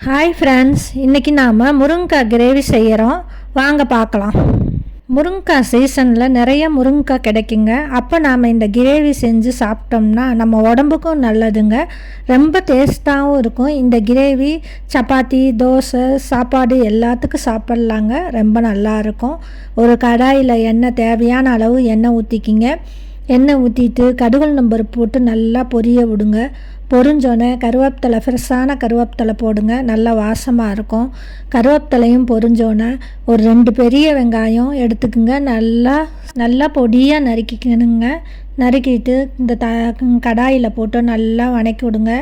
Hi friends, இன்றைக்கி நாம் முருங்கைக்காய் கிரேவி செய்கிறோம். வாங்க பார்க்கலாம். முருங்கைக்காய் சீசனில் நிறைய முருங்கைக்காய் கிடைக்குங்க. அப்போ நாம் இந்த கிரேவி செஞ்சு சாப்பிட்டோம்னா நம்ம உடம்புக்கும் நல்லதுங்க. ரொம்ப டேஸ்ட்டாகவும் இருக்கும். இந்த கிரேவி சப்பாத்தி, தோசை, சாப்பாடு எல்லாத்துக்கும் சாப்பிட்லாங்க. ரொம்ப நல்லாயிருக்கும். ஒரு கடாயில் எண்ணெய் தேவையான அளவு எண்ணெய் ஊற்றிக்கிங்க. எண்ணெய் ஊற்றிட்டு கடுகுளுந்தம் பருப்பு போட்டு நல்லா பொரிய விடுங்க. பொரிஞ்சோன்னே கருவேப்பிலை, ஃப்ரெஷ்ஷான கருவேப்பிலை போடுங்க. நல்லா வாசமாக இருக்கும். கருவேப்பிலையும் பொரிஞ்சோன்னே ஒரு 2 பெரிய வெங்காயம் எடுத்துக்குங்க. நல்லா பொடியாக நறுக்கிக்கணுங்க. நறுக்கிட்டு இந்த கடாயில் போட்டு நல்லா வணக்கி விடுங்க.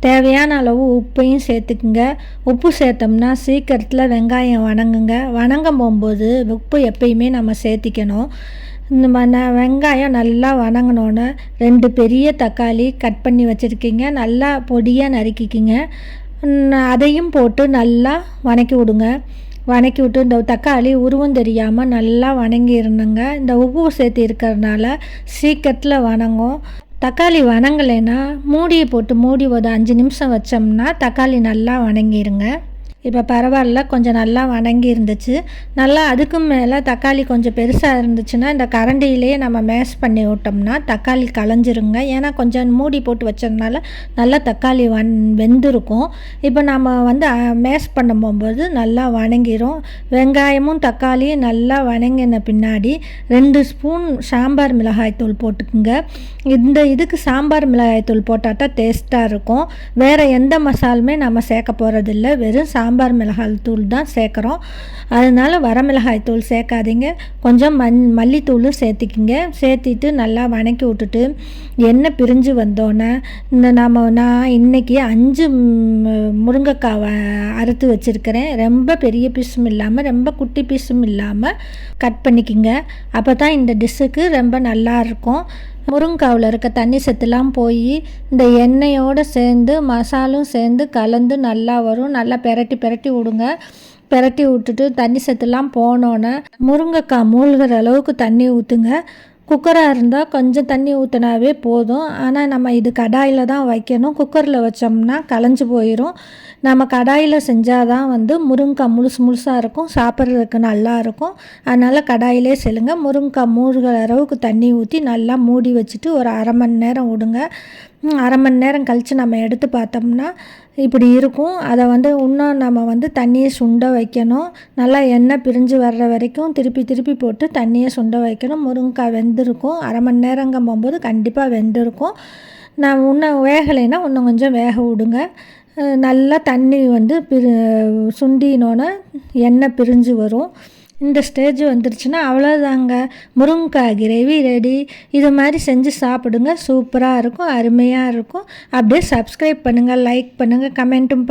தேவையான அளவு உப்பையும் சேர்த்துக்குங்க. உப்பு சேர்த்தோம்னா சீக்கிரத்தில் வெங்காயம் வணங்குங்க. வணங்கும் போகும்போது உப்பு எப்பயுமே நம்ம சேர்த்திக்கணும். இந்த வெங்காயம் நல்லா வணங்கினோன்னே 2 பெரிய தக்காளி கட் பண்ணி வச்சுருக்கீங்க. நல்லா பொடியாக நறுக்கிக்கிங்க. அதையும் போட்டு நல்லா வணக்கி விடுங்க. வணக்கி விட்டு இந்த தக்காளி உருவம் தெரியாமல் நல்லா வணங்கிடணுங்க. இந்த உப்பு சேர்த்து இருக்கிறதுனால சீக்கிரத்தில் வணங்கும். தக்காளி வணங்கலைன்னா மூடியை போட்டு மூடி ஒரு 5 நிமிஷம் வச்சோம்னா தக்காளி நல்லா வணங்கிடுங்க. இப்போ பரவாயில்ல, கொஞ்சம் நல்லா வணங்கி இருந்துச்சு. நல்லா அதுக்கும் மேலே தக்காளி கொஞ்சம் பெருசாக இருந்துச்சுன்னா இந்த கரண்டியிலேயே நம்ம மேஷ் பண்ணி விட்டோம்னா தக்காளி களைஞ்சிருங்க. ஏன்னா கொஞ்சம் மூடி போட்டு வச்சதுனால நல்லா தக்காளி வெந்திருக்கும். இப்போ நம்ம மேஷ் பண்ண போகும்போது நல்லா வணங்கிரும். வெங்காயமும் தக்காளியும் நல்லா வணங்கின பின்னாடி 2 ஸ்பூன் சாம்பார் மிளகாய்த்தூள் போட்டுக்குங்க. இதுக்கு சாம்பார் மிளகாய்த்தூள் போட்டால் தான் டேஸ்ட்டாக இருக்கும். வேறு எந்த மசாலுமே நம்ம சேர்க்க போகிறதில்ல. வெறும் சாம்பார் மிளகாய் தூள் தான் சேர்க்குறோம். அதனால் வரமிளகாய் தூள் சேர்க்காதீங்க. கொஞ்சம் மல்லித்தூளும் சேர்த்திக்கிங்க. சேர்த்திட்டு நல்லா வணக்கி விட்டுட்டு எண்ணெய் பிரிஞ்சு வந்தோன்னே நான் இன்றைக்கி 5 முருங்கைக்காவை அறுத்து வச்சுருக்கிறேன். ரொம்ப பெரிய பீஸும் இல்லாமல் ரொம்ப குட்டி பீஸும் இல்லாமல் கட் பண்ணிக்கிங்க. அப்போ தான் இந்த டிஷ்ஷுக்கு ரொம்ப நல்லாயிருக்கும். முருங்கைக்காவில் இருக்க தண்ணி சத்துலாம் போய் இந்த எண்ணெயோடு சேர்ந்து மசாலும் சேர்ந்து கலந்து நல்லா வரும். நல்லா பெரட்டி விடுங்க. பெரட்டி விட்டுட்டு தண்ணி சத்துலாம் போனோன்னே முருங்கைக்காய் மூழ்கிற அளவுக்கு தண்ணி ஊற்றுங்க. குக்கராக இருந்தால் கொஞ்சம் தண்ணி ஊற்றினாவே போதும். ஆனால் நம்ம இது கடாயில் தான் வைக்கணும். குக்கரில் வச்சோம்னா களைஞ்சி போயிடும். நம்ம கடாயில் செஞ்சால் தான் முருங்கைக்காய் முழுசாக இருக்கும், சாப்பிட்றதுக்கு நல்லாயிருக்கும். அதனால் கடாயிலே செய்யுங்க. முருங்கைக்காய் மூழ்கிற அளவுக்கு தண்ணி ஊற்றி நல்லா மூடி வச்சுட்டு ஒரு 1/2 மணி நேரம் விடுங்க. 1/2 மணி நேரம் கழித்து நம்ம எடுத்து பார்த்தோம்னா இப்படி இருக்கும். அதை இன்னும் நம்ம தண்ணியை சுண்ட வைக்கணும். நல்லா எண்ணெய் பிரிஞ்சு வர்ற வரைக்கும் திருப்பி போட்டு தண்ணியை சுண்ட வைக்கணும். முருங்கைக்காய் வெந்திருக்கும். 1/2 மணி நேரங்கும் போகும்போது கண்டிப்பாக வெந்திருக்கும். நான் இன்னும் வேகலைன்னா இன்னும் கொஞ்சம் வேக விடுங்க. நல்லா தண்ணி சுண்டினோன்னே எண்ணெய் பிரிஞ்சு வரும். இந்த ஸ்டேஜ் வந்துருச்சுன்னா அவ்வளோதாங்க, முருங்கைக்காய் கிரேவி ரெடி. இது மாதிரி செஞ்சு சாப்பிடுங்க. சூப்பராக இருக்கும், அருமையாக இருக்கும். அப்படியே சப்ஸ்கிரைப் பண்ணுங்கள், லைக் பண்ணுங்கள், கமெண்ட்டும் பண்ணுங்கள்.